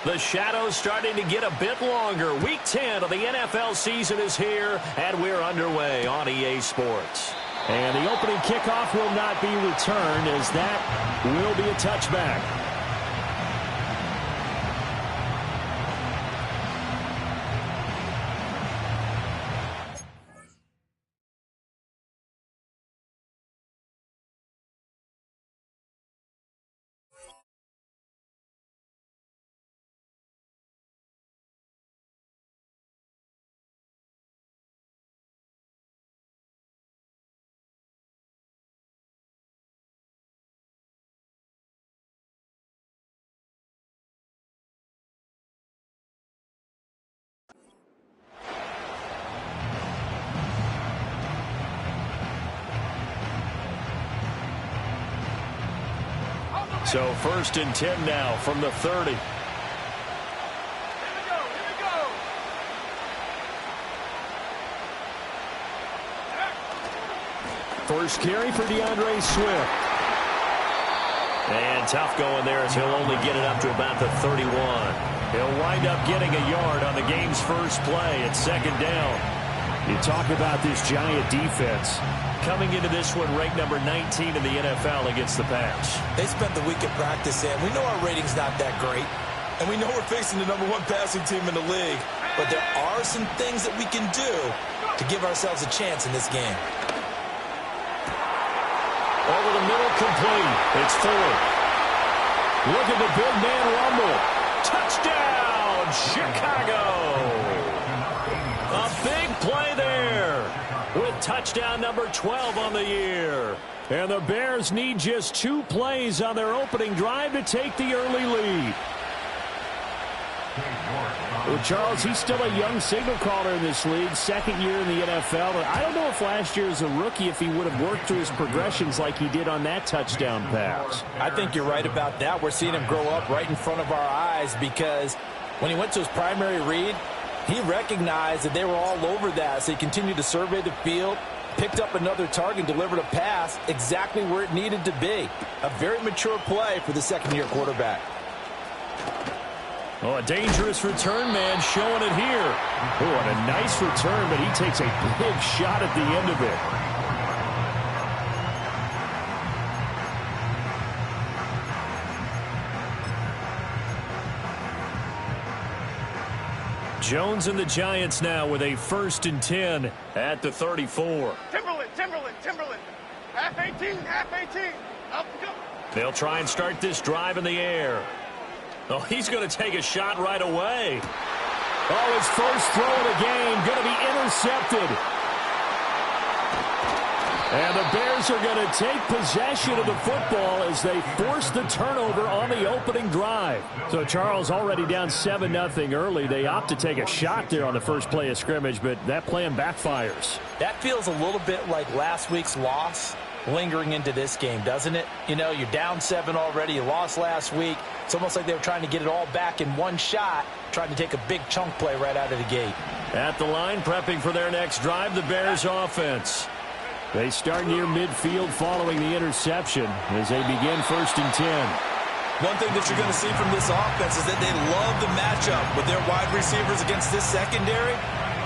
The shadow's starting to get a bit longer. Week 10 of the NFL season is here, and we're underway on EA Sports. And the opening kickoff will not be returned, as that will be a touchback. So 1st and 10 now from the 30. First carry for DeAndre Swift. And tough going there as he'll only get it up to about the 31. He'll wind up getting a yard on the game's first play at 2nd down. You talk about this Giant defense. Coming into this one ranked number 19 in the NFL against the pass. They spent the week at practice, and we know our rating's not that great. And we know we're facing the #1 passing team in the league. But there are some things that we can do to give ourselves a chance in this game. Over the middle, complete. It's Ford. Look at the big man rumble. Touchdown, Chicago. A big play there with touchdown number 12 on the year. And the Bears need just 2 plays on their opening drive to take the early lead. Well, Charles, he's still a young signal caller in this league, 2nd year in the NFL. But I don't know if last year as a rookie, if he would have worked through his progressions like he did on that touchdown pass. I think you're right about that. We're seeing him grow up right in front of our eyes, because when he went to his primary read, he recognized that they were all over that, so he continued to survey the field, picked up another target, delivered a pass exactly where it needed to be. A very mature play for the 2nd-year quarterback. Oh, a dangerous return man showing it here. Oh, and a nice return, but he takes a big shot at the end of it. Jones and the Giants now with a 1st and 10 at the 34. Timberland. Half 18. Up, go. They'll try and start this drive in the air. Oh, he's going to take a shot right away. Oh, his first throw of the game going to be intercepted. And the Bears are going to take possession of the football as they force the turnover on the opening drive. So Charles already down 7-0 early. They opt to take a shot there on the first play of scrimmage, but that plan backfires. That feels a little bit like last week's loss lingering into this game, doesn't it? You know, you're down 7 already. You lost last week. It's almost like they were trying to get it all back in one shot, trying to take a big chunk play right out of the gate. At the line, prepping for their next drive, the Bears offense. They start near midfield following the interception as they begin 1st and 10. One thing that you're going to see from this offense is that they love the matchup with their wide receivers against this secondary.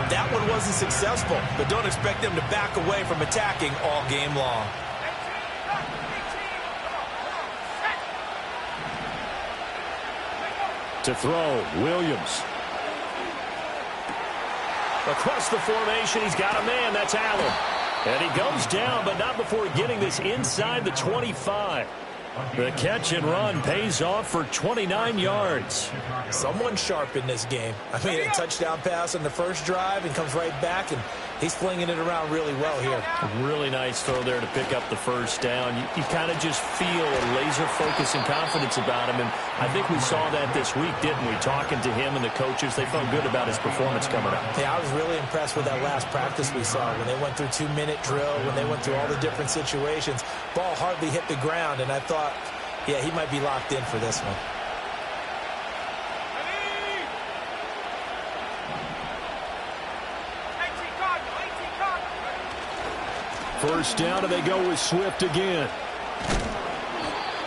That one wasn't successful, but don't expect them to back away from attacking all game long. To throw, Williams. Across the formation, he's got a man. That's Allen. And he goes down, but not before getting this inside the 25. The catch and run pays off for 29 yards. Someone sharp in this game. I mean, a touchdown pass on the first drive and comes right back, and he's flinging it around really well here. A really nice throw there to pick up the first down. You kind of just feel a laser focus and confidence about him, and I think we saw that this week, didn't we? Talking to him and the coaches, they felt good about his performance coming up. Yeah, I was really impressed with that last practice we saw when they went through 2-minute drill, when they went through all the different situations. Ball hardly hit the ground, and I thought, yeah, he might be locked in for this one. First down, and they go with Swift again.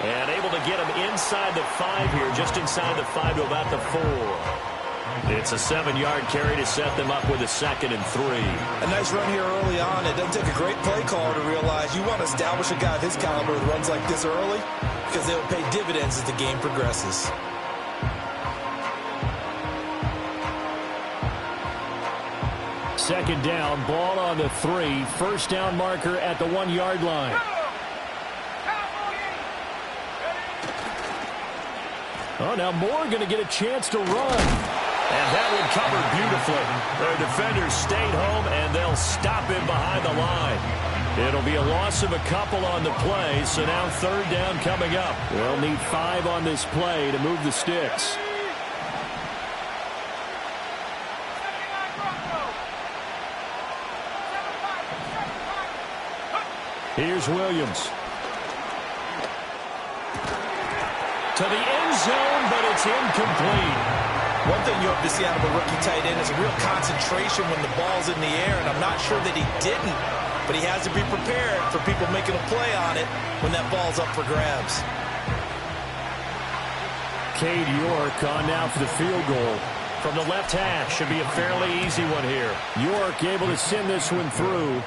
And able to get him inside the 5 here, just inside the 5 to about the 4. It's a 7-yard carry to set them up with a 2nd and 3. A nice run here early on. It doesn't take a great play caller to realize you want to establish a guy of his caliber with runs like this early because they'll pay dividends as the game progresses. Second down, ball on the 3. First down marker at the 1-yard line. Oh, now Moore going to get a chance to run. And that one covered beautifully. Their defenders stayed home, and they'll stop him behind the line. It'll be a loss of a couple on the play, so now 3rd down coming up. They'll need 5 on this play to move the sticks. Here's Williams. To the end zone, but it's incomplete. One thing you hope to see out of a rookie tight end is a real concentration when the ball's in the air, and I'm not sure that he didn't, but he has to be prepared for people making a play on it when that ball's up for grabs. Cade York on now for the field goal. From the left hash, should be a fairly easy one here. York able to send this one through.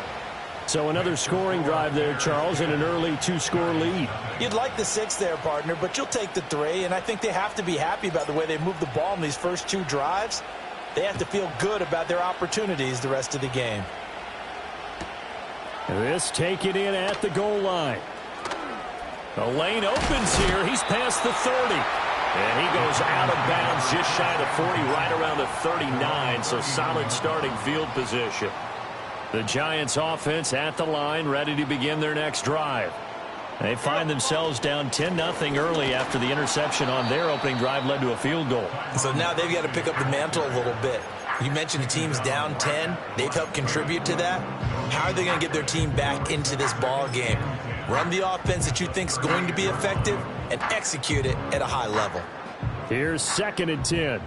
So another scoring drive there, Charles, and an early 2-score lead. You'd like the 6 there, partner, but you'll take the 3, and I think they have to be happy about the way they moved the ball in these first 2 drives. They have to feel good about their opportunities the rest of the game. This taken in at the goal line. The lane opens here. He's past the 30. And he goes out of bounds just shy of the 40, right around the 39, so solid starting field position. The Giants offense at the line, ready to begin their next drive. They find themselves down 10-0 early after the interception on their opening drive led to a field goal. So now they've got to pick up the mantle a little bit. You mentioned the team's down 10. They've helped contribute to that. How are they going to get their team back into this ball game? Run the offense that you think is going to be effective and execute it at a high level. Here's 2nd and 10.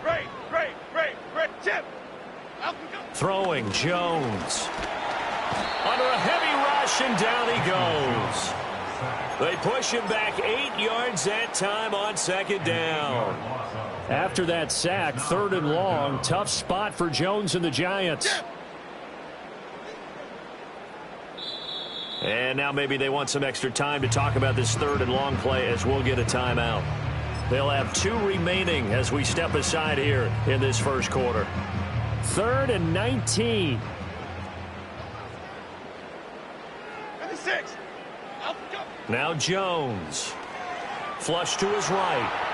Great, Chip. Throwing Jones. Under a heavy rush, and down he goes. They push him back 8 yards that time on 2nd down. After that sack, 3rd and long. Tough spot for Jones and the Giants. And now maybe they want some extra time to talk about this 3rd and long play as we'll get a timeout. They'll have 2 remaining as we step aside here in this first quarter. 3rd and 19. 56. Now Jones. Flush to his right.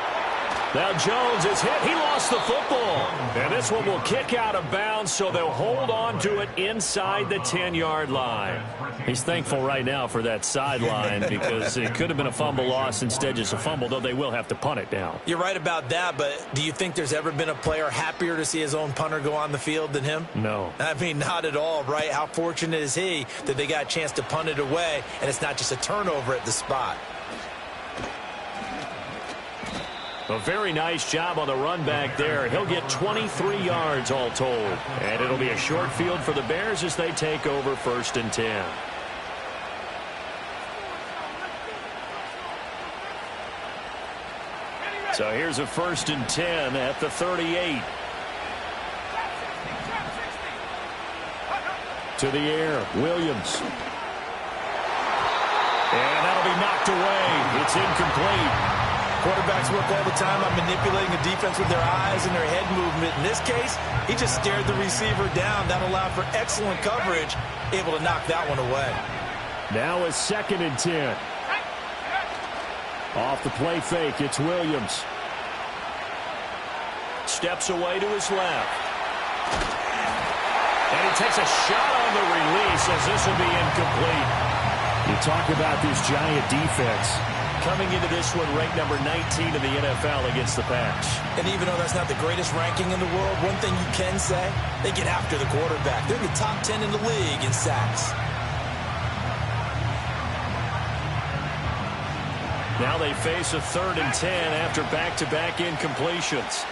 Now Jones is hit. He lost the football. And this one will kick out of bounds, so they'll hold on to it inside the 10-yard line. He's thankful right now for that sideline because it could have been a fumble loss, instead just a fumble, though they will have to punt it down. You're right about that, but do you think there's ever been a player happier to see his own punter go on the field than him? No. I mean, not at all, right? How fortunate is he that they got a chance to punt it away, and it's not just a turnover at the spot. A very nice job on the run back there. He'll get 23 yards all told. And it'll be a short field for the Bears as they take over 1st and 10. So here's a 1st and 10 at the 38. To the air, Williams. And that'll be knocked away. It's incomplete. Quarterbacks work all the time on manipulating the defense with their eyes and their head movement. In this case, he just stared the receiver down. That allowed for excellent coverage, able to knock that one away. Now a 2nd and 10. Off the play fake, it's Williams. Steps away to his left. And he takes a shot on the release as this will be incomplete. You talk about this Giant defense. Coming into this one ranked number 19 in the NFL against the pass. And even though that's not the greatest ranking in the world, one thing you can say, they get after the quarterback. They're the top 10 in the league in sacks. Now they face a 3rd and 10 after back-to-back incompletions.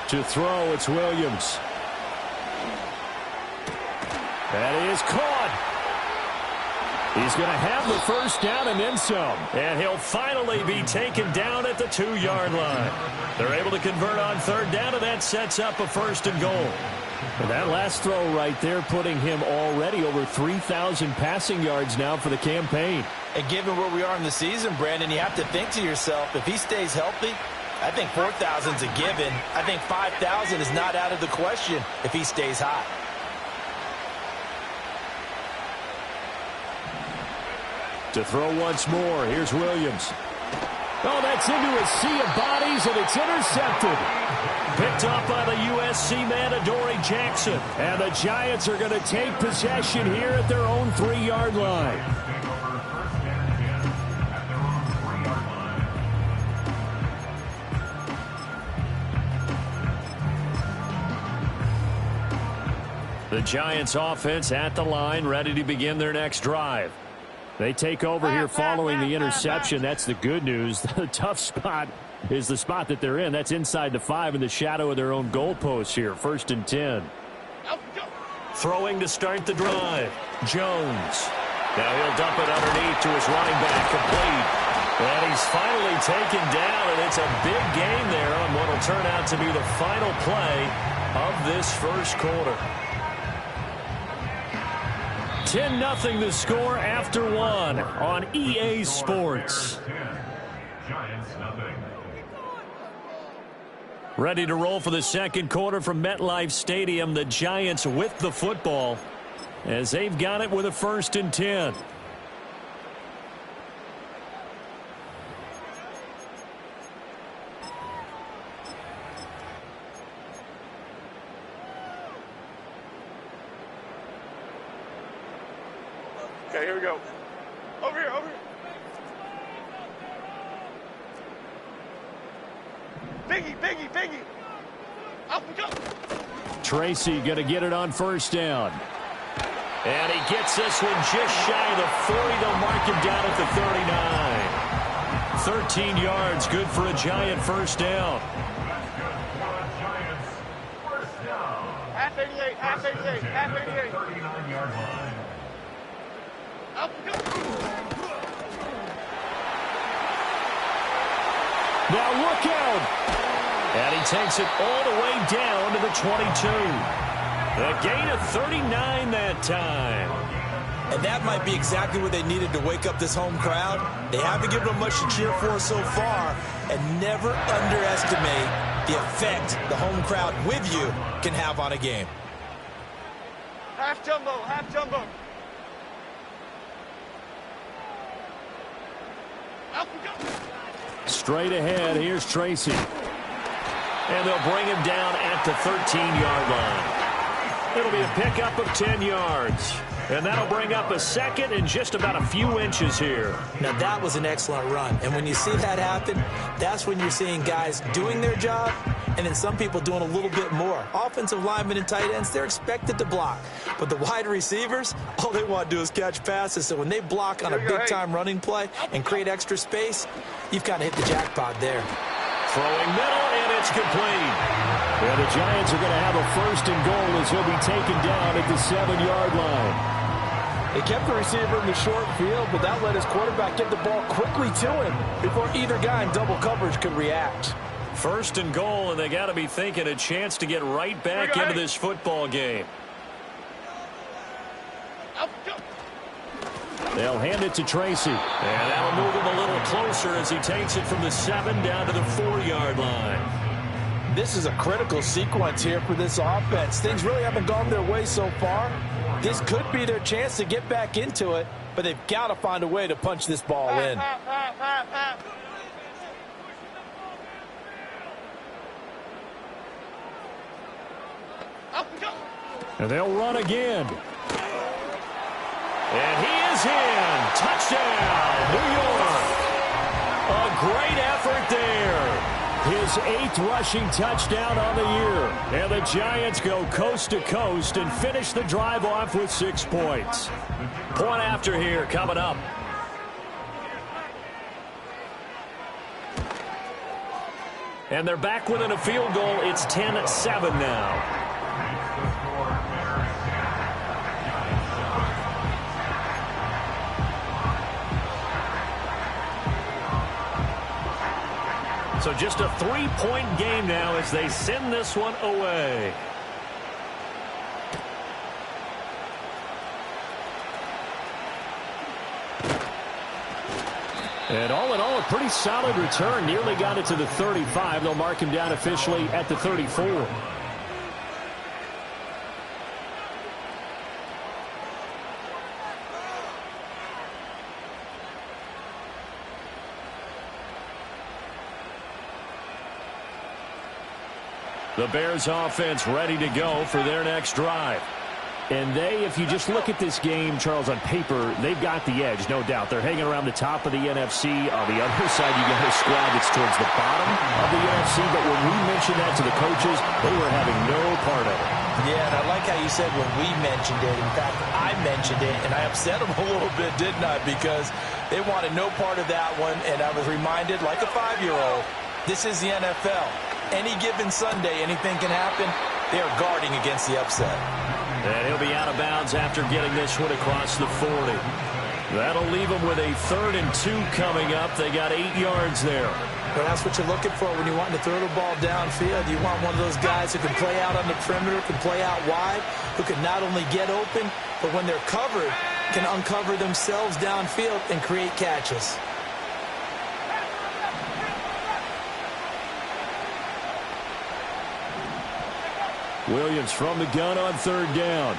To throw, it's Williams. That is caught. He's going to have the first down and then some. And he'll finally be taken down at the 2-yard line. They're able to convert on third down, and that sets up a 1st and goal. And that last throw right there putting him already over 3,000 passing yards now for the campaign. And given where we are in the season, Brandon, you have to think to yourself, if he stays healthy, I think 4,000 is a given. I think 5,000 is not out of the question if he stays hot. To throw once more, here's Williams. Oh, that's into a sea of bodies, and it's intercepted. Picked up by the USC man, Adoree Jackson. And the Giants are going to take possession here at their own 3-yard line. The Giants offense at the line, ready to begin their next drive. They take over here following the interception. That's the good news. The tough spot is the spot that they're in. That's inside the 5 in the shadow of their own goalpost here. 1st and 10. Throwing to start the drive. Jones. Now he'll dump it underneath to his running back, complete. And he's finally taken down, and it's a big game there on what will turn out to be the final play of this first quarter. 10-0 the score after 1 on EA Sports. Ready to roll for the second quarter from MetLife Stadium. The Giants with the football as they've got it with a 1st and 10. Okay, here we go. Over here, over here. Biggie. Up we go. Tracy going to get it on 1st down. And he gets this one just shy of the 40. They'll mark him down at the 39. 13 yards, good for a Giant 1st down. Half 88. 39-yard line. Up we go. Now look out. And he takes it all the way down to the 22. A gain of 39 that time. And that might be exactly what they needed to wake up this home crowd. They haven't given them much to cheer for so far. And never underestimate the effect the home crowd with you can have on a game. Half jumbo. Up we go. Straight ahead, here's Tracy. And they'll bring him down at the 13-yard line. It'll be a pickup of 10 yards. And that'll bring up a 2nd and just about a few inches here. Now that was an excellent run. And when you see that happen, that's when you're seeing guys doing their job and then some people doing a little bit more. Offensive linemen and tight ends, they're expected to block. But the wide receivers, all they want to do is catch passes. So when they block on a big-time running play and create extra space, you've kind of hit the jackpot there. Throwing middle, and it's complete. Yeah, the Giants are going to have a 1st and goal as he'll be taken down at the 7-yard line. They kept the receiver in the short field, but that let his quarterback get the ball quickly to him before either guy in double coverage could react. 1st and goal, and they got to be thinking a chance to get right back into this football game. They'll hand it to Tracy. And that'll move him a little closer as he takes it from the 7 down to the 4-yard line. This is a critical sequence here for this offense. Things really haven't gone their way so far. This could be their chance to get back into it, but they've got to find a way to punch this ball in. And they'll run again. And he is in. Touchdown, New York. A great effort there. His 8th rushing touchdown on the year. And the Giants go coast to coast and finish the drive off with 6 points. Point after here coming up. And they're back within a field goal. It's 10-7 now. So just a 3-point game now as they send this one away. And all in all, a pretty solid return. Nearly got it to the 35. They'll mark him down officially at the 34. The Bears offense ready to go for their next drive. And if you just look at this game, Charles, on paper, they've got the edge, no doubt. They're hanging around the top of the NFC. On the other side, you got a squad that's towards the bottom of the NFC. But when we mentioned that to the coaches, they were having no part of it. Yeah, and I like how you said when we mentioned it. In fact, I mentioned it, and I upset them a little bit, didn't I? Because they wanted no part of that one, and I was reminded, like a 5-year-old, this is the NFL. Any given Sunday, anything can happen. They are guarding against the upset. And he'll be out of bounds after getting this one across the 40. That'll leave them with a 3rd and 2 coming up. They got 8 yards there. Well, that's what you're looking for when you want to throw the ball downfield. You want one of those guys who can play out on the perimeter, can play out wide, who can not only get open, but when they're covered, can uncover themselves downfield and create catches. Williams from the gun on 3rd down.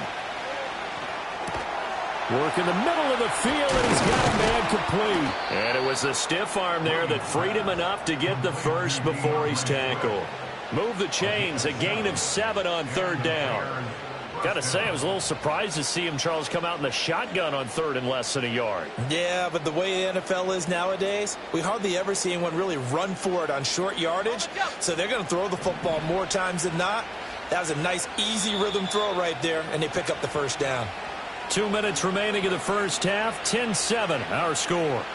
Work in the middle of the field, and he's got a man complete. And it was the stiff arm there that freed him enough to get the first before he's tackled. Move the chains, a gain of 7 on 3rd down. Got to say, I was a little surprised to see him, Charles, come out in the shotgun on 3rd and less than a yard. Yeah, but the way the NFL is nowadays, we hardly ever see anyone really run for it on short yardage. So they're going to throw the football more times than not. That was a nice, easy rhythm throw right there, and they pick up the 1st down. 2 minutes remaining in the first half. 10-7, our score.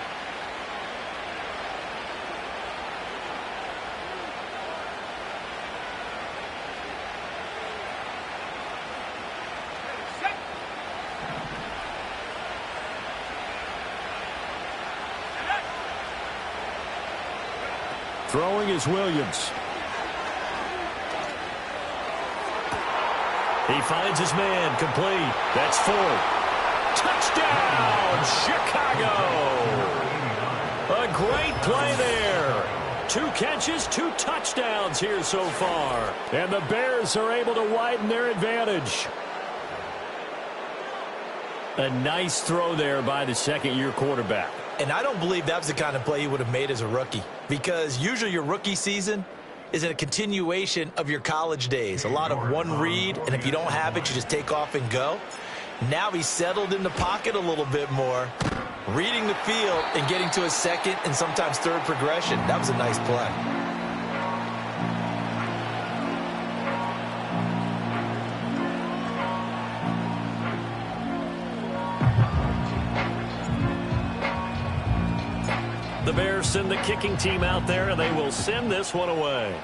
Throwing is Williams. He finds his man, complete. That's 4. Touchdown, Chicago! A great play there. 2 catches, 2 touchdowns here so far. And the Bears are able to widen their advantage. A nice throw there by the 2nd-year quarterback. And I don't believe that was the kind of play he would have made as a rookie. Because usually your rookie season is a continuation of your college days. A lot of one read, and if you don't have it, you just take off and go. Now he's settled in the pocket a little bit more, reading the field and getting to his 2nd and sometimes 3rd progression. That was a nice play. The Bears send the kicking team out there, and they will send this one away.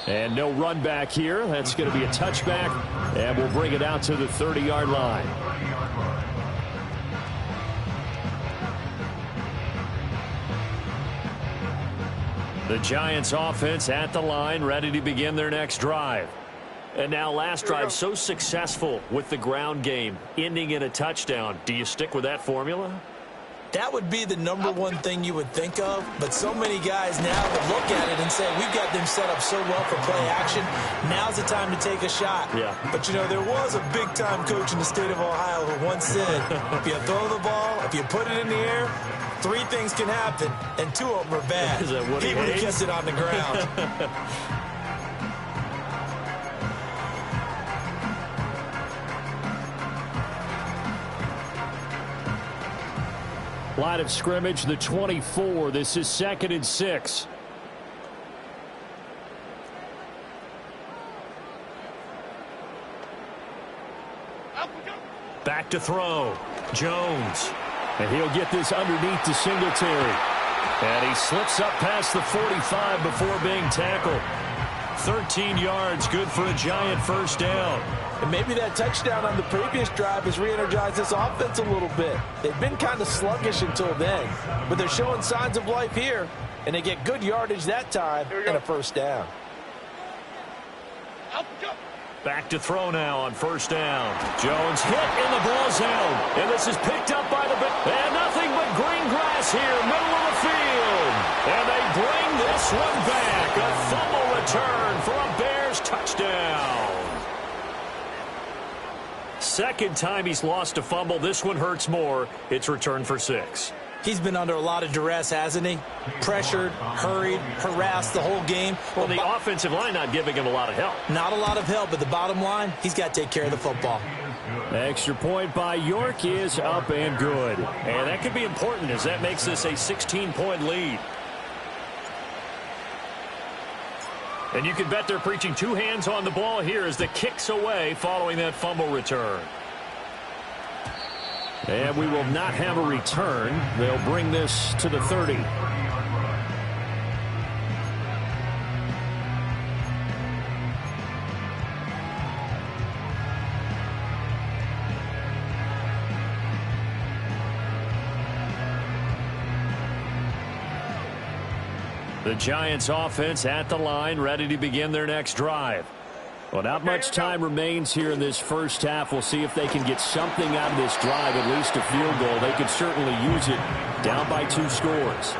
And no run back here. That's going to be a touchback, and we'll bring it out to the 30-yard line. The Giants offense at the line, ready to begin their next drive. And now last drive so successful with the ground game, ending in a touchdown. Do you stick with that formula? That would be the #1 thing you would think of, but so many guys now would look at it and say, we've got them set up so well for play action. Now's the time to take a shot. Yeah. But, you know, there was a big-time coach in the state of Ohio who once said, if you throw the ball, if you put it in the air, 3 things can happen, and 2 of them are bad. Is that what he would have kept it on the ground. Line of scrimmage, the 24. This is 2nd and 6. Back to throw. Jones. And he'll get this underneath to Singletary. And he slips up past the 45 before being tackled. 13 yards, good for a Giant 1st down. And maybe that touchdown on the previous drive has re-energized this offense a little bit. They've been kind of sluggish until then, but they're showing signs of life here, and they get good yardage that time and a first down. Back to throw now on first down. Jones hit and the ball's out. And this is picked up by the... And nothing but green grass here, middle of the field. And they bring this one back. A fumble return for a Bears touchdown. Second time he's lost a fumble. This one hurts more. It's returned for 6. He's been under a lot of duress, hasn't he? Pressured, hurried, harassed the whole game. Well, the offensive line not giving him a lot of help. Not a lot of help, but the bottom line, he's got to take care of the football. Extra point by York is up and good. And that could be important as that makes this a 16-point lead. And you can bet they're preaching 2 hands on the ball here as the kick's away following that fumble return. And we will not have a return. They'll bring this to the 30. The Giants offense at the line, ready to begin their next drive. Well, not much time remains here in this first half. We'll see if they can get something out of this drive, at least a field goal. They could certainly use it down by 2 scores.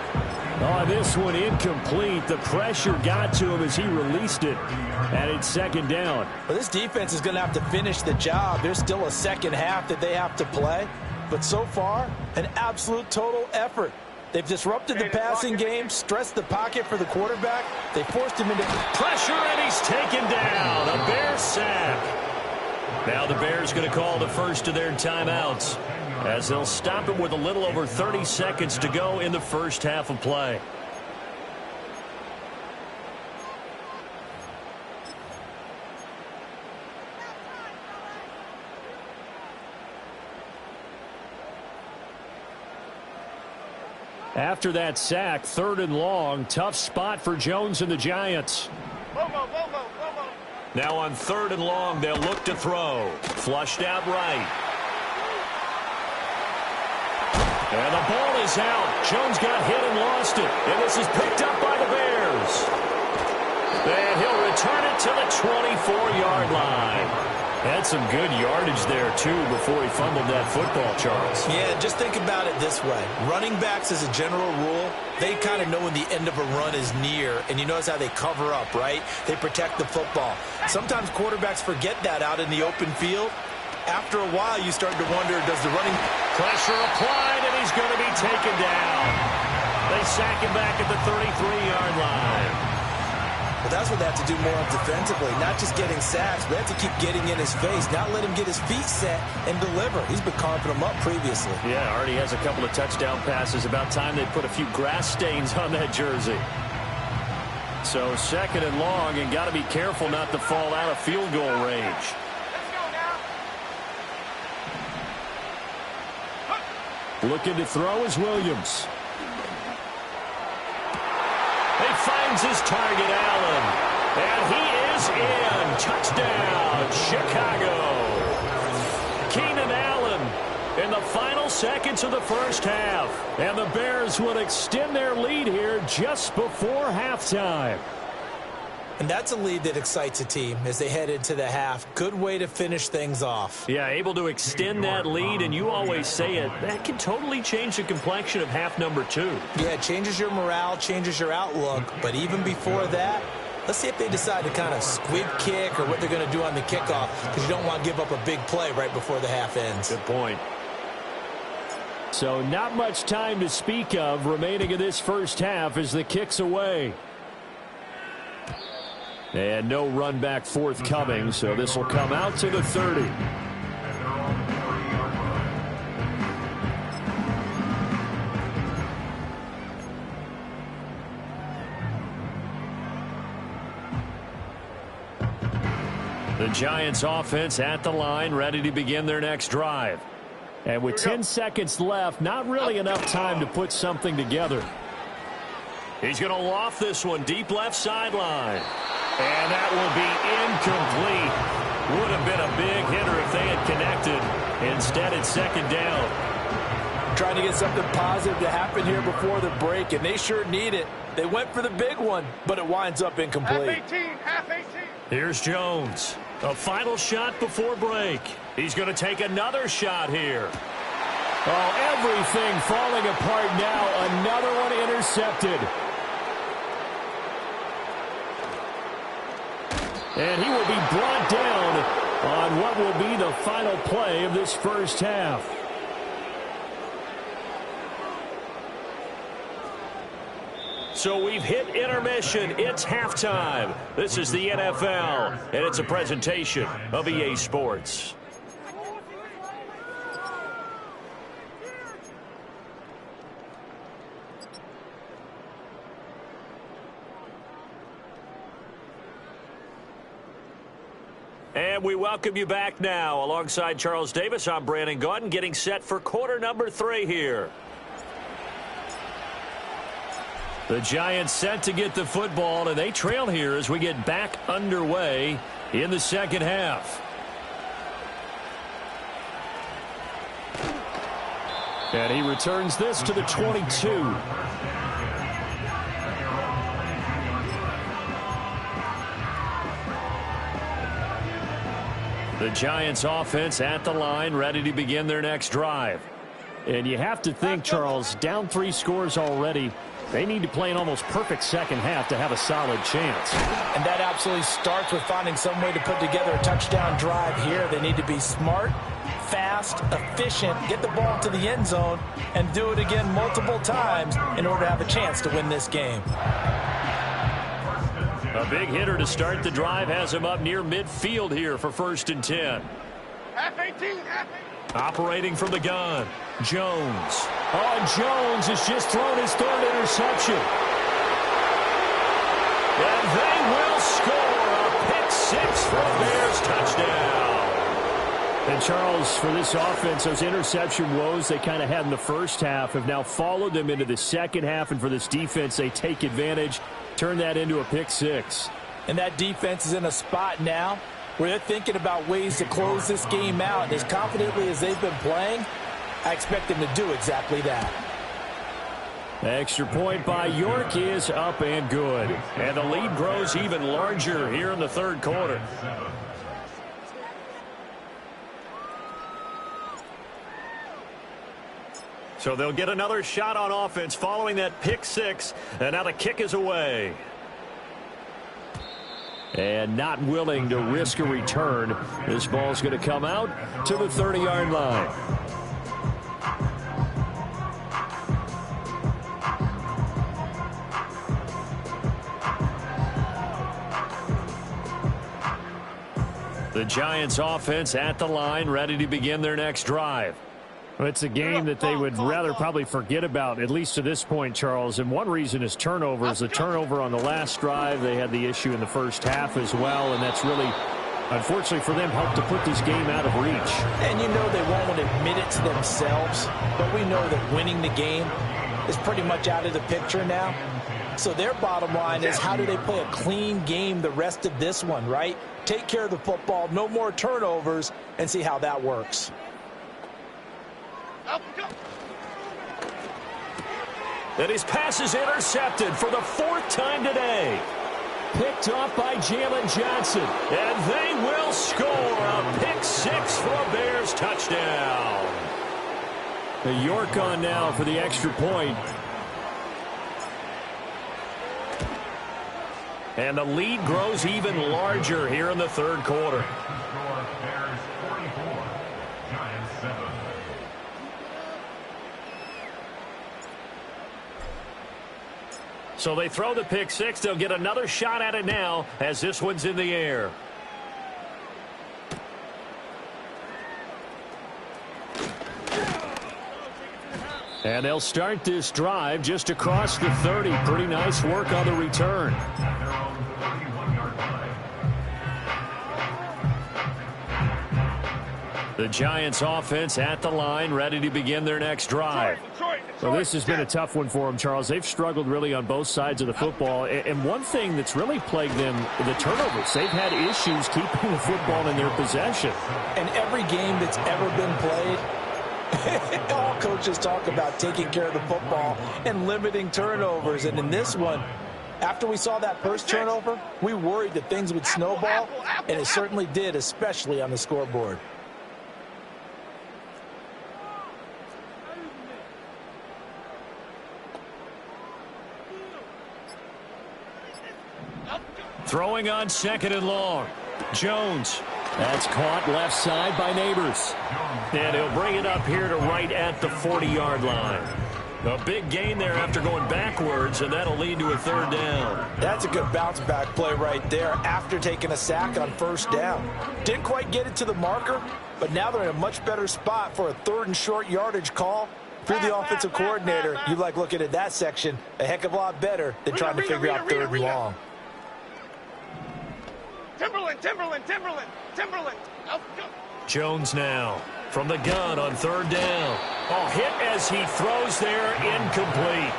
Oh, this one incomplete. The pressure got to him as he released it, and it's second down. Well, this defense is going to have to finish the job. There's still a second half that they have to play, but so far, an absolute total effort. They've disrupted the passing game, stressed the pocket for the quarterback. They forced him into pressure, and he's taken down. A Bears sack. Now the Bears going to call the first of their timeouts as they'll stop it with a little over 30 seconds to go in the first half of play. After that sack, 3rd and long, tough spot for Jones and the Giants. Now on 3rd and long, they'll look to throw. Flushed out right. And the ball is out. Jones got hit and lost it. And this is picked up by the Bears. And he'll return it to the 24-yard line. Had some good yardage there, too, before he fumbled that football, Charles. Yeah, just think about it this way. Running backs, as a general rule, they kind of know when the end of a run is near, and you notice how they cover up, right? They protect the football. Sometimes quarterbacks forget that out in the open field. After a while, you start to wonder, does the running... Pressure applied, and he's going to be taken down. They sack him back at the 33-yard line. Well, that's what they have to do more of defensively, not just getting sacks, but they have to keep getting in his face, not let him get his feet set and deliver. He's been carving them up previously. Yeah, already has a couple of touchdown passes. About time they put a few grass stains on that jersey. So 2nd and long, and got to be careful not to fall out of field goal range. Looking to throw is Williams. He finds his target, Allen. And he is in. Touchdown, Chicago. Keenan Allen in the final seconds of the first half. And the Bears would extend their lead here just before halftime. And that's a lead that excites a team as they head into the half. Good way to finish things off. Yeah, able to extend that lead, and you always say it, that can totally change the complexion of half number 2. Yeah, it changes your morale, changes your outlook. But even before that, let's see if they decide to kind of squib kick or what they're going to do on the kickoff, because you don't want to give up a big play right before the half ends. Good point. So not much time to speak of remaining in this first half as the kick's away. And no run back forthcoming, so this will come out to the 30. The Giants offense at the line, ready to begin their next drive. And with 10 seconds left, not really enough time to put something together. He's going to loft this one deep left sideline. And that will be incomplete. Would have been a big hitter if they had connected. Instead, it's second down. Trying to get something positive to happen here before the break, and they sure need it. They went for the big one, but it winds up incomplete. Half 18. Here's Jones. A final shot before break. He's going to take another shot here. Oh, everything falling apart now. Another one intercepted. And he will be brought down on what will be the final play of this first half. So we've hit intermission. It's halftime. This is the NFL, and it's a presentation of EA Sports. And we welcome you back now. Alongside Charles Davis, I'm Brandon Gaudin, getting set for quarter number 3 here. The Giants set to get the football, and they trail here as we get back underway in the second half. And he returns this to the 22. The Giants offense at the line, ready to begin their next drive. And you have to think, Charles, down 3 scores already. They need to play an almost perfect second half to have a solid chance. And that absolutely starts with finding some way to put together a touchdown drive here. They need to be smart, fast, efficient, get the ball to the end zone, and do it again multiple times in order to have a chance to win this game. A big hitter to start the drive has him up near midfield here for 1st and 10. Half 18. Operating from the gun, Jones. Oh, Jones has just thrown his 3rd interception. And they will score a pick-6 for a Bears touchdown. And, Charles, for this offense, those interception woes they kind of had in the first half have now followed them into the second half. And for this defense, they take advantage, turn that into a pick-6. And that defense is in a spot now where they're thinking about ways to close this game out. And as confidently as they've been playing, I expect them to do exactly that. Extra point by York is up and good. And the lead grows even larger here in the 3rd quarter. So they'll get another shot on offense following that pick-6. And now the kick is away. And not willing to risk a return. This ball's going to come out to the 30-yard line. The Giants offense at the line, ready to begin their next drive. Well, it's a game that they would rather probably forget about, at least to this point, Charles. And one reason is turnovers. The turnover on the last drive, they had the issue in the first half as well, and that's really, unfortunately for them, helped to put this game out of reach. And you know they won't admit it to themselves, but we know that winning the game is pretty much out of the picture now. So their bottom line is, how do they play a clean game the rest of this one, right? Take care of the football, no more turnovers, and see how that works. And his pass is intercepted for the 4th time today. Picked off by Jalen Johnson. And they will score a pick-6 for a Bears touchdown. The York on now for the extra point. And the lead grows even larger here in the 3rd quarter. So they throw the pick-6. They'll get another shot at it now as this one's in the air. And they'll start this drive just across the 30. Pretty nice work on the return. The Giants offense at the line, ready to begin their next drive. So this has been a tough one for them, Charles. They've struggled really on both sides of the football. And one thing that's really plagued them, the turnovers. They've had issues keeping the football in their possession. And every game that's ever been played, all coaches talk about taking care of the football and limiting turnovers. And in this one, after we saw that first turnover, we worried that things would snowball, and it certainly did, especially on the scoreboard. Throwing on 2nd and long. Jones. That's caught left side by Neighbors. And he'll bring it up here to right at the 40-yard line. A big gain there after going backwards, and that'll lead to a 3rd down. That's a good bounce-back play right there after taking a sack on 1st down. Didn't quite get it to the marker, but now they're in a much better spot for a 3rd and short yardage call. If you're the offensive coordinator, you like looking at that section a heck of a lot better than trying to figure out 3rd and long. Timberland. Jones now from the gun on 3rd down. Oh, hit as he throws there, incomplete.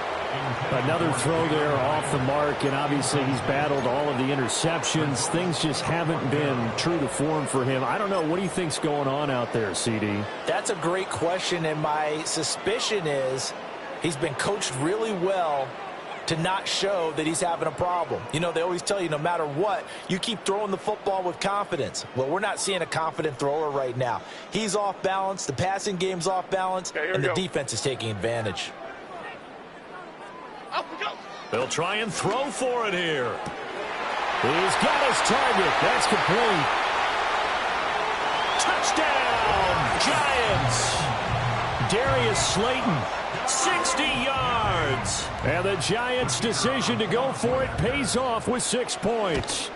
Another throw there off the mark, and obviously he's battled all of the interceptions. Things just haven't been true to form for him. I don't know. What do you think's going on out there, CD? That's a great question, and my suspicion is he's been coached really well to not show that he's having a problem. You know, they always tell you no matter what, you keep throwing the football with confidence. Well, we're not seeing a confident thrower right now. He's off balance, the passing game's off balance, and the defense is taking advantage. They'll try and throw for it here. He's got his target. That's complete. Touchdown, Giants. Darius Slayton, 60 yards. And the Giants' decision to go for it pays off with 6 points.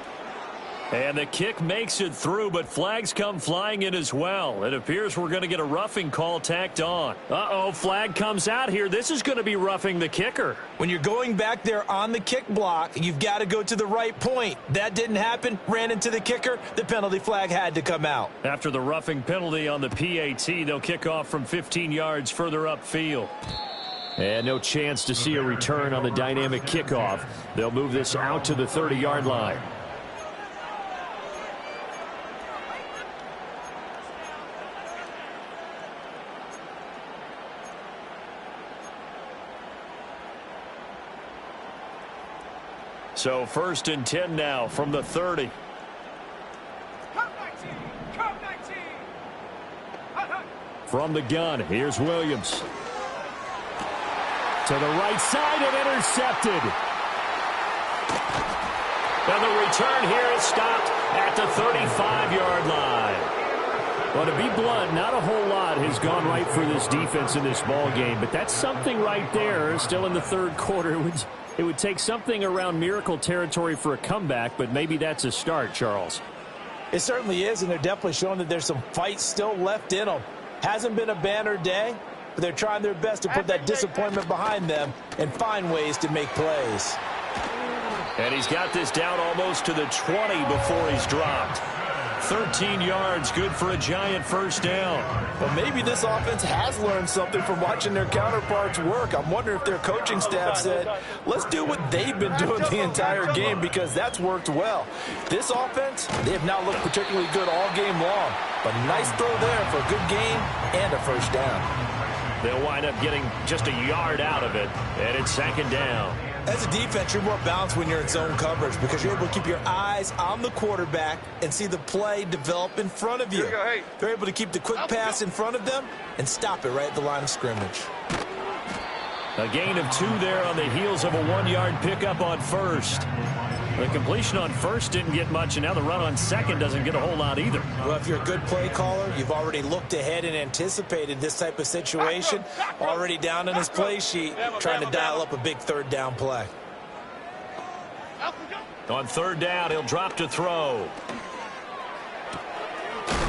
And the kick makes it through, but flags come flying in as well. It appears we're going to get a roughing call tacked on. Uh-oh, flag comes out here. This is going to be roughing the kicker. When you're going back there on the kick block, you've got to go to the right point. That didn't happen. Ran into the kicker. The penalty flag had to come out. After the roughing penalty on the PAT, they'll kick off from 15 yards further upfield. And no chance to see a return on the dynamic kickoff. They'll move this out to the 30-yard line. So 1st and 10 now from the 30. From the gun, here's Williams. To the right side and intercepted. And the return here is stopped at the 35-yard line. Well, to be blunt, not a whole lot has gone right for this defense in this ball game, but that's something right there. Still in the 3rd quarter. It would take something around miracle territory for a comeback, but maybe that's a start, Charles. It certainly is, and they're definitely showing that there's some fight still left in them. Hasn't been a banner day, but they're trying their best to put that disappointment behind them and find ways to make plays. And he's got this down almost to the 20 before he's dropped. 13 yards, good for a Giant 1st down. Well, maybe this offense has learned something from watching their counterparts work. I'm wondering if their coaching staff said, let's do what they've been doing the entire game, because that's worked well. This offense, they have not looked particularly good all game long, but nice throw there for a good gain and a 1st down. They'll wind up getting just a yard out of it, and it's 2nd down. As a defense, you're more balanced when you're in zone coverage because you're able to keep your eyes on the quarterback and see the play develop in front of you. They're able to keep the quick pass in front of them and stop it right at the line of scrimmage. A gain of 2 there on the heels of a 1-yard pickup on 1st. The completion on 1st didn't get much, and now the run on 2nd doesn't get a whole lot either. Well, if you're a good play caller, you've already looked ahead and anticipated this type of situation. Already down on his play sheet, trying to dial up a big 3rd down play. On 3rd down, he'll drop to throw.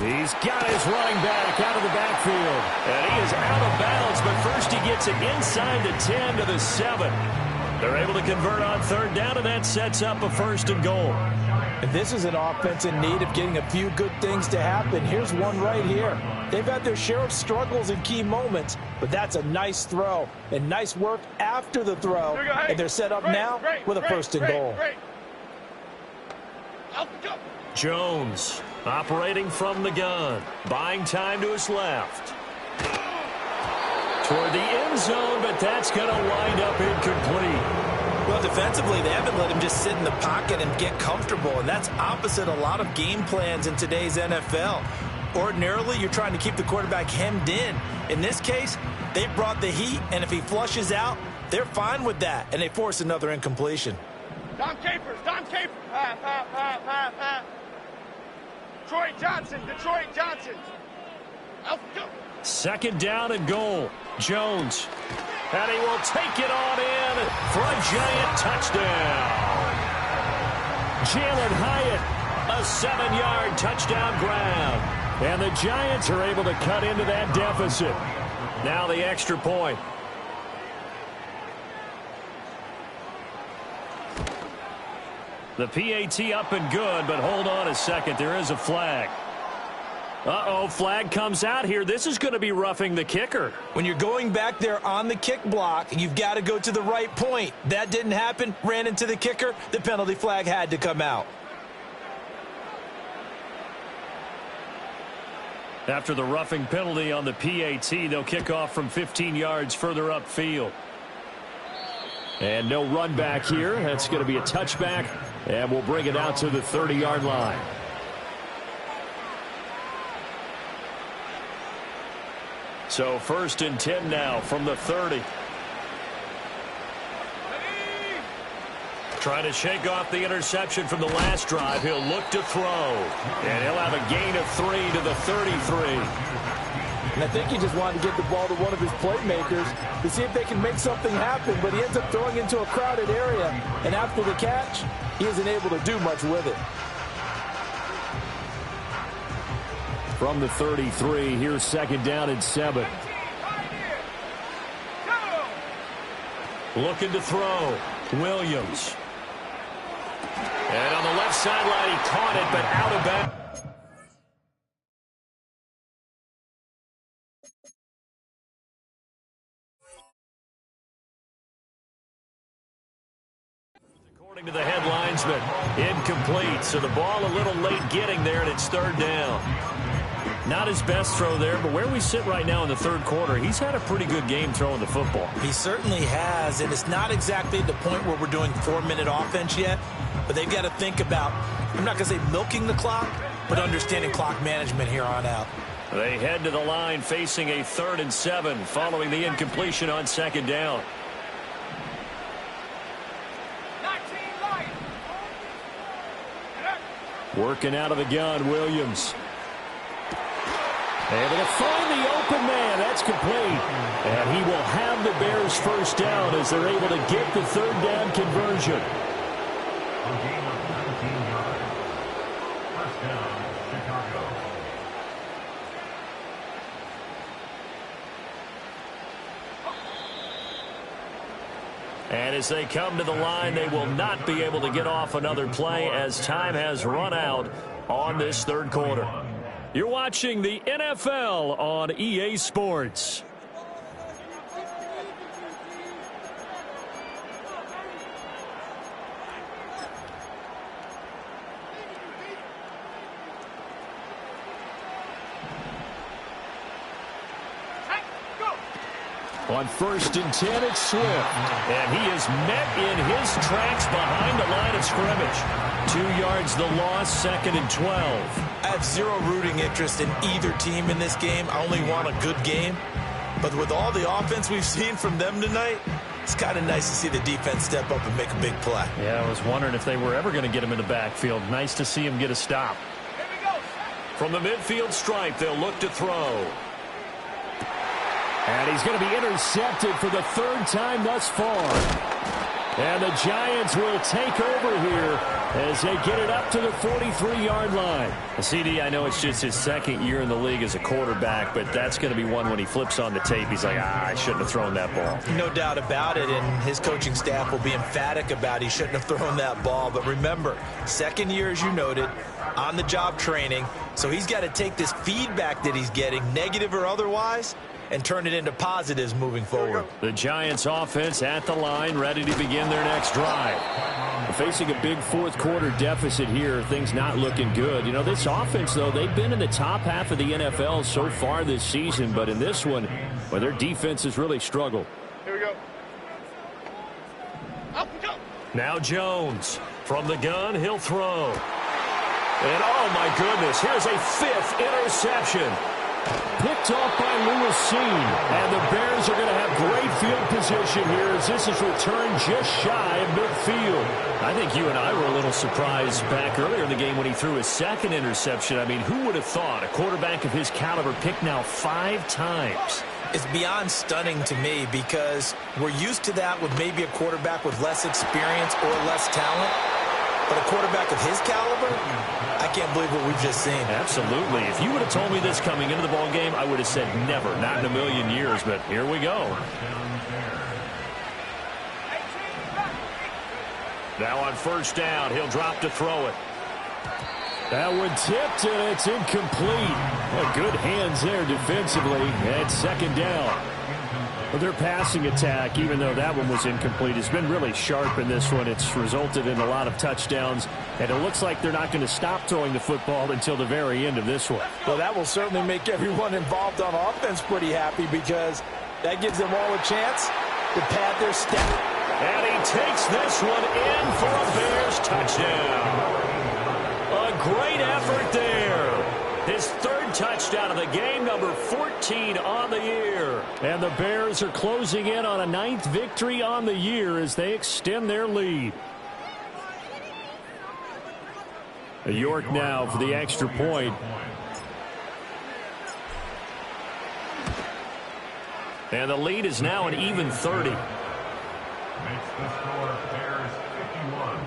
He's got his running back out of the backfield. And he is out of bounds, but first he gets it inside the 10 to the 7. They're able to convert on 3rd down, and that sets up a 1st and goal. And this is an offense in need of getting a few good things to happen. Here's one right here. They've had their share of struggles in key moments, but that's a nice throw and nice work after the throw. And they're set up now with a first and goal. Jones operating from the gun, buying time to his left. Toward the end zone, but that's going to wind up incomplete. Well, defensively, they haven't let him just sit in the pocket and get comfortable, and that's opposite a lot of game plans in today's NFL. Ordinarily, you're trying to keep the quarterback hemmed in. In this case, they brought the heat, and if he flushes out, they're fine with that, and they force another incompletion. Dom Capers. Detroit Johnson. Second down and goal. Jones. And he will take it on in for a giant touchdown. Jalen Hyatt, a 7-yard touchdown grab. And the Giants are able to cut into that deficit. Now the extra point. The PAT up and good, but hold on a second. There is a flag. Uh-oh, flag comes out here. This is going to be roughing the kicker. When you're going back there on the kick block, you've got to go to the right point. That didn't happen. Ran into the kicker. The penalty flag had to come out. After the roughing penalty on the PAT, they'll kick off from 15 yards further upfield. And no run back here. That's going to be a touchback, and we'll bring it out to the 30-yard line. So first and 10 now from the 30. Trying to shake off the interception from the last drive. He'll look to throw. And he'll have a gain of 3 to the 33. And I think he just wanted to get the ball to one of his playmakers to see if they can make something happen, but he ends up throwing into a crowded area. And after the catch, he isn't able to do much with it. From the 33, here's second down and 7. Looking to throw. Williams. And on the left sideline, he caught it, but out of bounds. According to the headlinesman, incomplete. So the ball a little late getting there, and it's third down. Not his best throw there, but where we sit right now in the third quarter, he's had a pretty good game throwing the football. He certainly has, and it's not exactly the point where we're doing 4-minute offense yet, but they've got to think about, I'm not going to say milking the clock, but understanding clock management here on out. They head to the line facing a 3rd and 7 following the incompletion on second down. Working out of the gun, Williams. Able to find the open man. That's complete. And he will have the Bears first down as they're able to get the third down conversion. And as they come to the line, they will not be able to get off another play as time has run out on this third quarter. You're watching the NFL on EA Sports. On 1st and 10, it's Swift. And he is met in his tracks behind the line of scrimmage. 2 yards the loss, 2nd and 12. I have zero rooting interest in either team in this game. I only want a good game. But with all the offense we've seen from them tonight, it's kind of nice to see the defense step up and make a big play. Yeah, I was wondering if they were ever going to get him in the backfield. Nice to see him get a stop. From the midfield stripe, they'll look to throw. And he's going to be intercepted for the 3rd time thus far. And the Giants will take over here as they get it up to the 43-yard line. CD, I know it's just his second year in the league as a quarterback, but that's going to be one when he flips on the tape. He's like, I shouldn't have thrown that ball. No doubt about it, and his coaching staff will be emphatic about he shouldn't have thrown that ball. But remember, second year, as you noted, on-the-job training, so he's got to take this feedback that he's getting, negative or otherwise, and turn it into positives moving forward. The Giants offense at the line, ready to begin their next drive. Facing a big fourth-quarter deficit here, things not looking good. You know, this offense, though, they've been in the top half of the NFL so far this season, but in this one, well, their defense has really struggled. Here we go. Up we go. Now Jones from the gun, he'll throw. And, oh, my goodness, here's a fifth interception. Picked off by Lewis Cine. And the Bears are going to have great field position here as this is returned just shy of midfield. I think you and I were a little surprised back earlier in the game when he threw his second interception. I mean, who would have thought a quarterback of his caliber picked now 5 times? It's beyond stunning to me because we're used to that with maybe a quarterback with less experience or less talent. But a quarterback of his caliber, I can't believe what we've just seen. Absolutely. If you would have told me this coming into the ball game, I would have said never, not in a million years. But here we go. Now on first down, he'll drop to throw it. That one tipped, and it's incomplete. Well, good hands there defensively at second down. Well, their passing attack, even though that one was incomplete, has been really sharp in this one. It's resulted in a lot of touchdowns, and it looks like they're not going to stop throwing the football until the very end of this one. Well, that will certainly make everyone involved on offense pretty happy because that gives them all a chance to pad their step. And he takes this one in for a Bears touchdown. A great effort there. His third touchdown of the game, number 14 on the year. And the Bears are closing in on a 9th victory on the year as they extend their lead. York now for the extra point. And the lead is now an even 30. Makes the score Bears 51,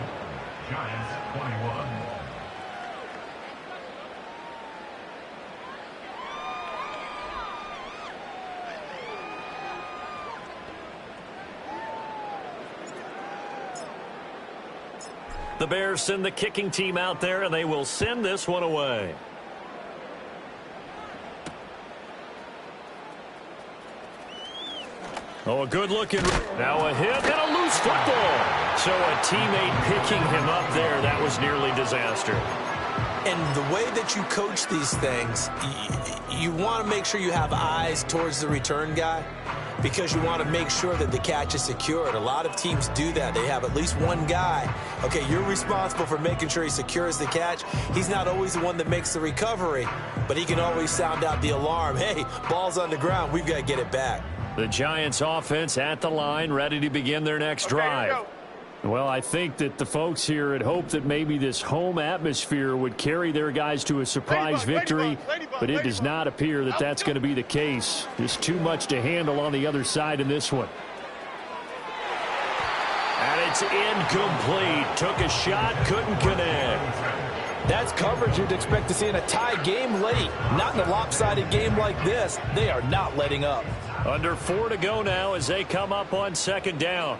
Giants 21. The Bears send the kicking team out there, and they will send this one away. Oh, a good looking. Now a hit and a loose football. So a teammate picking him up there, that was nearly disaster. And the way that you coach these things, you want to make sure you have eyes towards the return guy because you want to make sure that the catch is secured. A lot of teams do that. They have at least one guy. Okay, you're responsible for making sure he secures the catch. He's not always the one that makes the recovery, but he can always sound out the alarm. Hey, ball's on the ground. We've got to get it back. The Giants offense at the line, ready to begin their next drive. Well, I think that the folks here had hoped that maybe this home atmosphere would carry their guys to a surprise victory, but it does not appear that that's going to be the case. Just too much to handle on the other side in this one. And it's incomplete. Took a shot, couldn't connect. That's coverage you'd expect to see in a tie game late. Not in a lopsided game like this. They are not letting up. Under 4 to go now as they come up on second down.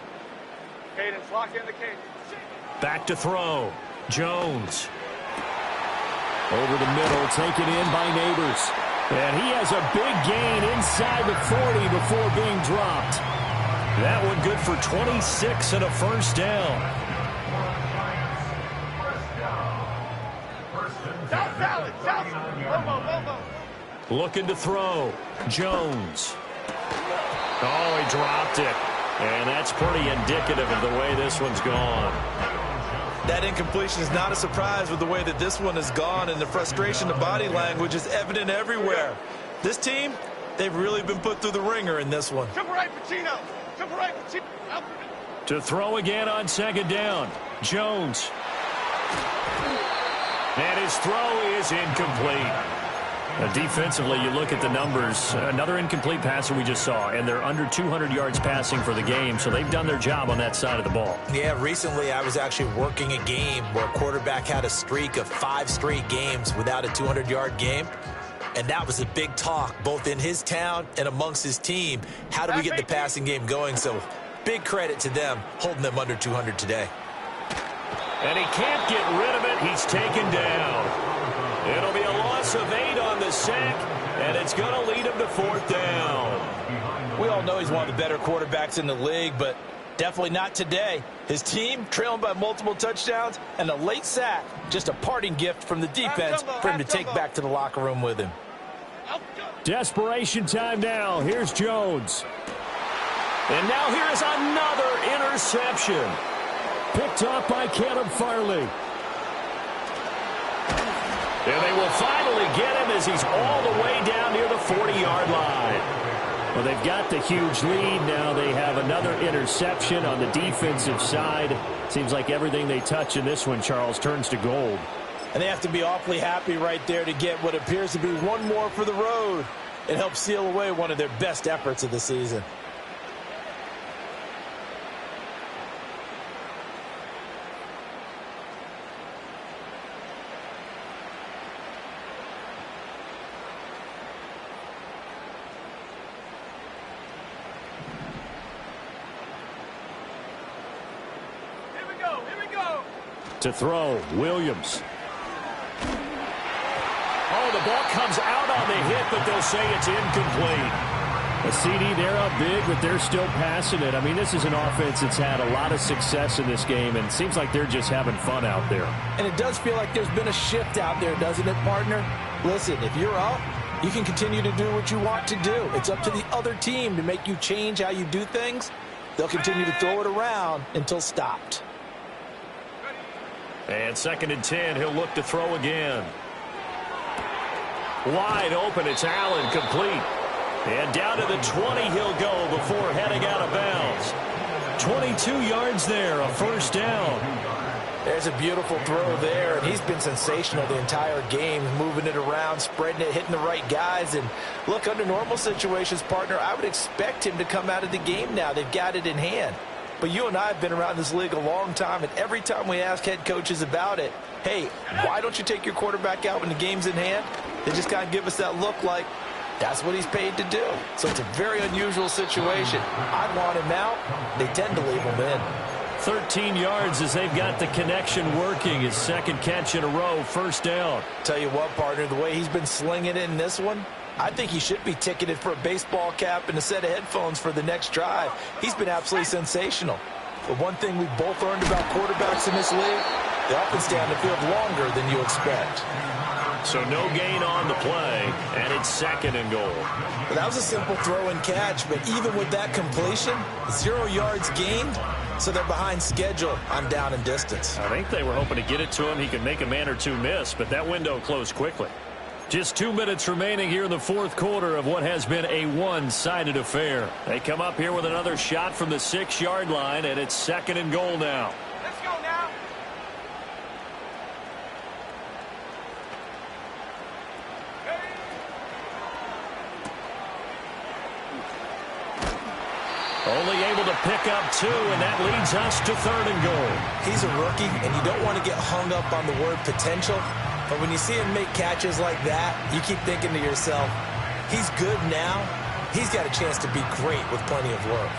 Cadence, lock in the cadence. Back to throw. Jones. Over the middle, taken in by Neighbors. And he has a big gain inside the 40 before being dropped. That one good for 26 and a first down. South salad, south. Lobo. Looking to throw. Jones. Oh, he dropped it. And that's pretty indicative of the way this one's gone. That incompletion is not a surprise with the way that this one has gone, and the frustration of body language is evident everywhere. This team, they've really been put through the ringer in this one. Triple right, Pacino. Triple right, Pacino. To throw again on second down. Jones. And his throw is incomplete. Defensively, you look at the numbers. Another incomplete passer we just saw, and they're under 200 yards passing for the game, so they've done their job on that side of the ball. Yeah, recently I was actually working a game where a quarterback had a streak of 5 straight games without a 200-yard game, and that was a big talk both in his town and amongst his team. How do we get the passing game going? So big credit to them holding them under 200 today. And he can't get rid of it. He's taken down. It'll be a loss of 8 on the sack, and it's going to lead him to 4th down. We all know he's one of the better quarterbacks in the league, but definitely not today. His team trailing by multiple touchdowns, and a late sack, just a parting gift from the defense for him to take back to the locker room with him. Desperation time now. Here's Jones. And now here is another interception. Picked off by Caleb Farley. And they will finally get him as he's all the way down near the 40-yard line. Well, they've got the huge lead. Now they have another interception on the defensive side. Seems like everything they touch in this one, Charles, turns to gold. And they have to be awfully happy right there to get what appears to be one more for the road. It helps seal away one of their best efforts of the season. To throw, Williams. Oh, the ball comes out on the hit, but they'll say it's incomplete. A CD, they're up big, but they're still passing it. I mean, this is an offense that's had a lot of success in this game, and it seems like they're just having fun out there. And it does feel like there's been a shift out there, doesn't it, partner? Listen, if you're up, you can continue to do what you want to do. It's up to the other team to make you change how you do things. They'll continue to throw it around until stopped. And 2nd and 10, he'll look to throw again. Wide open, it's Allen, complete. And down to the 20 he'll go before heading out of bounds. 22 yards there, a 1st down. There's a beautiful throw there, and he's been sensational the entire game, moving it around, spreading it, hitting the right guys. And look, under normal situations, partner, I would expect him to come out of the game now. They've got it in hand. But you and I have been around this league a long time, and every time we ask head coaches about it, hey, why don't you take your quarterback out when the game's in hand? They just kind of give us that look like that's what he's paid to do. So it's a very unusual situation. I'd want him out. They tend to leave him in. 13 yards as they've got the connection working. His 2nd catch in a row, 1st down. Tell you what, partner, the way he's been slinging it in this one, I think he should be ticketed for a baseball cap and a set of headphones for the next drive. He's been absolutely sensational. But one thing we've both learned about quarterbacks in this league, they often stay on the field longer than you expect. So no gain on the play, and it's 2nd and goal. Well, that was a simple throw and catch, but even with that completion, 0 yards gained, so they're behind schedule on down and distance. I think they were hoping to get it to him. He could make a man or two miss, but that window closed quickly. Just 2 minutes remaining here in the 4th quarter of what has been a one-sided affair. They come up here with another shot from the 6-yard line, and it's 2nd and goal now. Let's go now. Only able to pick up 2, and that leads us to 3rd and goal. He's a rookie, and you don't want to get hung up on the word potential. But when you see him make catches like that, you keep thinking to yourself, he's good now. He's got a chance to be great with plenty of work.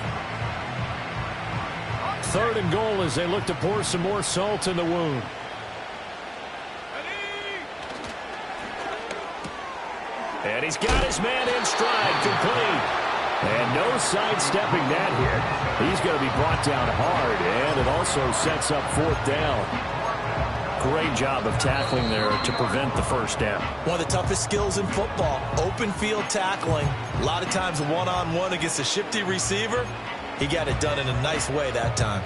3rd and goal as they look to pour some more salt in the wound. And he's got his man in stride, complete. And no sidestepping that hit. He's going to be brought down hard, and it also sets up 4th down. Great job of tackling there to prevent the 1st down. One of the toughest skills in football, open field tackling. A lot of times one-on-one against a shifty receiver. He got it done in a nice way that time.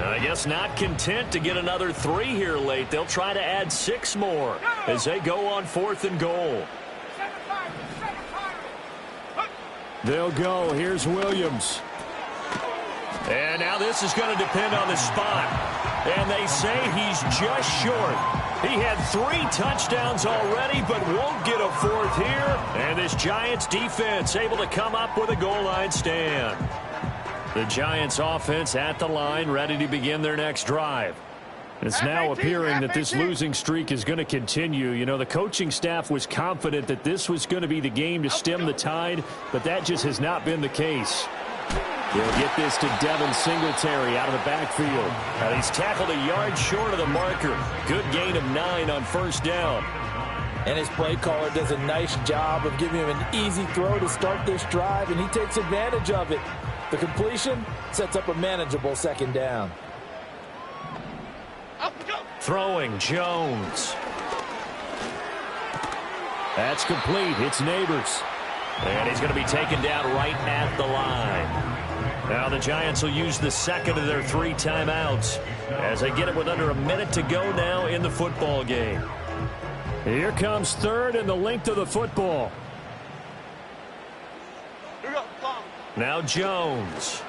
I guess not content to get another 3 here late. They'll try to add 6 more as they go on 4th and goal. They'll go. Here's Williams. And now this is going to depend on the spot. And they say he's just short. He had 3 touchdowns already, but won't get a 4th here. And this Giants defense able to come up with a goal line stand. The Giants offense at the line, ready to begin their next drive. It's now appearing that this losing streak is going to continue. You know, the coaching staff was confident that this was going to be the game to stem the tide, but that just has not been the case. He'll get this to Devin Singletary out of the backfield. And he's tackled a yard short of the marker. Good gain of 9 on first down. And his play caller does a nice job of giving him an easy throw to start this drive, and he takes advantage of it. The completion sets up a manageable second down. Throwing Jones. That's complete. It's Neighbors. And he's going to be taken down right at the line. Now the Giants will use the second of their 3 timeouts as they get it with under a minute to go now in the football game. Here comes 3rd and the length of the football. Now Jones.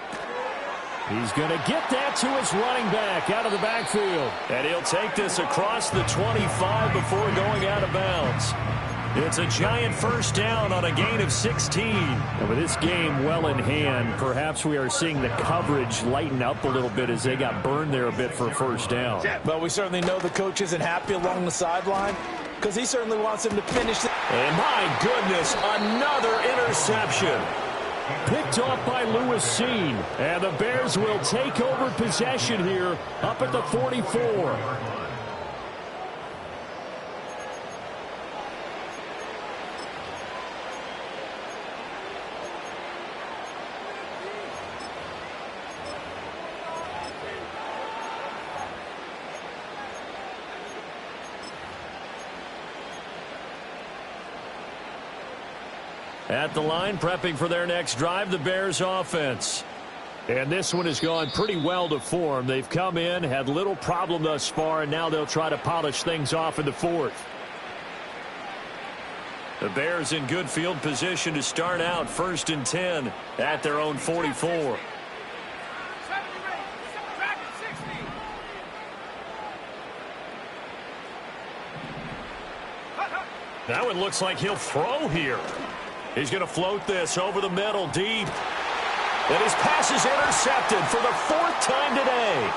He's going to get that to his running back out of the backfield. And he'll take this across the 25 before going out of bounds. It's a Giant first down on a gain of 16. And with this game well in hand, perhaps we are seeing the coverage lighten up a little bit as they got burned there a bit for first down. But we certainly know the coach isn't happy along the sideline because he certainly wants him to finish it. And my goodness, another interception. Picked off by Lewis Cine. And the Bears will take over possession here up at the 44. At the line, prepping for their next drive, the Bears offense. And this one has gone pretty well to form. They've come in, had little problem thus far, and now they'll try to polish things off in the 4th. The Bears in good field position to start out 1st and 10 at their own 44. Now it looks like he'll throw here. He's going to float this over the middle deep. And his pass is intercepted for the 4th time today.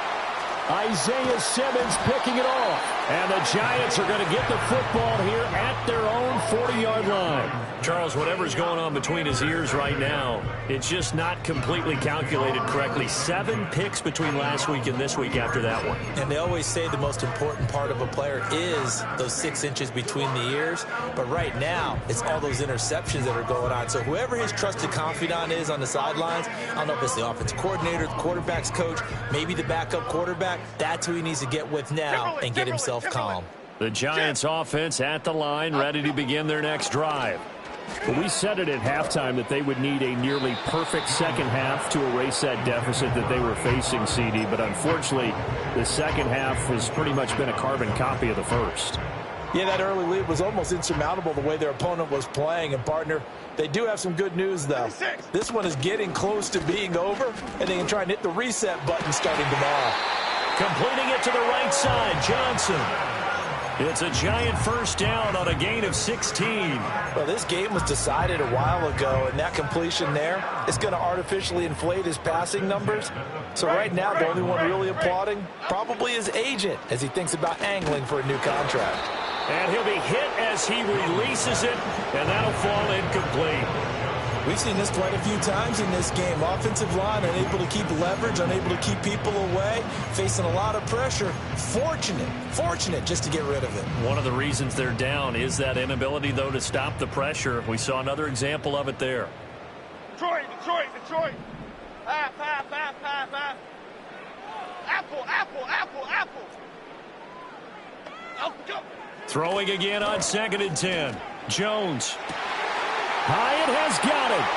Isaiah Simmons picking it off. And the Giants are going to get the football here at their own 40-yard line. Charles, whatever's going on between his ears right now, it's just not completely calculated correctly. 7 picks between last week and this week after that one. And they always say the most important part of a player is those 6 inches between the ears. But right now, it's all those interceptions that are going on. So whoever his trusted confidant is on the sidelines, I don't know if it's the offensive coordinator, the quarterback's coach, maybe the backup quarterback, that's who he needs to get with now and get himself calm. The Giants offense at the line, ready to begin their next drive. Well, we said it at halftime that they would need a nearly perfect second half to erase that deficit that they were facing, CD. But unfortunately, the second half has pretty much been a carbon copy of the first. Yeah, that early lead was almost insurmountable the way their opponent was playing. And, partner, they do have some good news, though. This one is getting close to being over, and they can try and hit the reset button starting tomorrow. Completing it to the right side, Johnson. It's a Giant first down on a gain of 16. Well, this game was decided a while ago, and that completion there is going to artificially inflate his passing numbers. So right now, the only one really applauding probably his agent as he thinks about angling for a new contract. And he'll be hit as he releases it, and that'll fall incomplete. We've seen this quite a few times in this game. Offensive line unable to keep leverage, unable to keep people away, facing a lot of pressure. Fortunate just to get rid of it. One of the reasons they're down is that inability, though, to stop the pressure. We saw another example of it there. Detroit. Pass. Apple. Go. Throwing again on 2nd and 10. Jones. Hyatt has got it.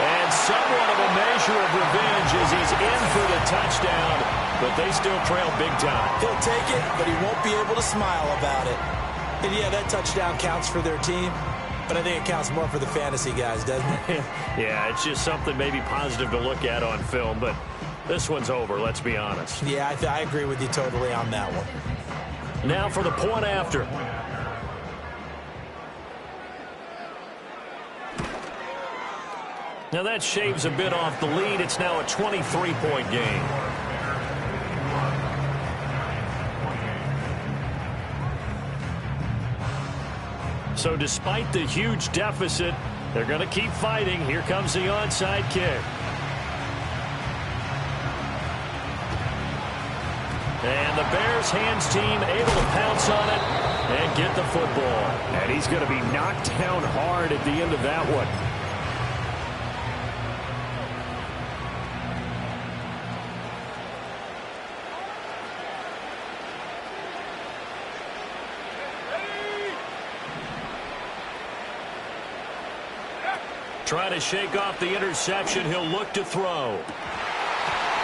And somewhat of a measure of revenge as he's in for the touchdown, but they still trail big time. He'll take it, but he won't be able to smile about it. And yeah, that touchdown counts for their team, but I think it counts more for the fantasy guys, doesn't it? Yeah, it's just something maybe positive to look at on film, but This one's over, let's be honest. Yeah, I agree with you totally on that one. Now for the point after. Now that shaves a bit off the lead. It's now a 23-point game. So despite the huge deficit, they're going to keep fighting. Here comes the onside kick. And the Bears hands team able to pounce on it and get the football. And he's going to be knocked down hard at the end of that one. Trying to shake off the interception. He'll look to throw.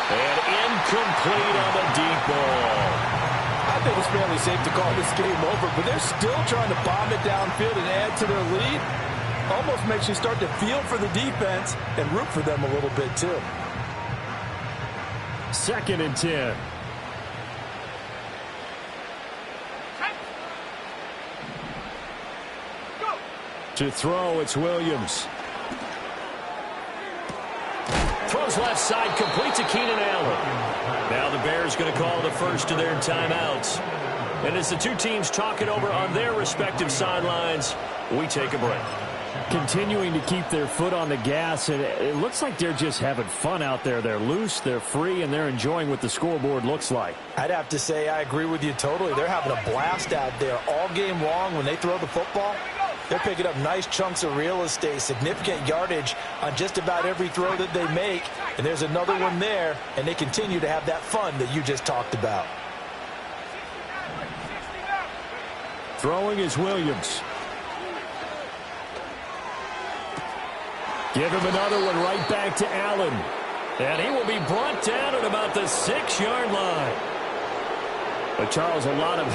And incomplete on the deep ball. I think it's fairly safe to call this game over, but they're still trying to bomb it downfield and add to their lead. Almost makes you start to feel for the defense and root for them a little bit too. 2nd and 10. To throw, it's Williams. Throws left side, complete to Keenan Allen. Now the Bears going to call the first of their timeouts. And as the two teams talk it over on their respective sidelines, we take a break. Continuing to keep their foot on the gas, and it looks like they're just having fun out there. They're loose, they're free, and they're enjoying what the scoreboard looks like. I'd have to say I agree with you totally. They're having a blast out there all game long when they throw the football. They're picking up nice chunks of real estate, significant yardage on just about every throw that they make. And there's another one there, and they continue to have that fun that you just talked about. Throwing is Williams. Give him another one right back to Allen. And he will be brought down at about the 6-yard line. But Charles, a lot of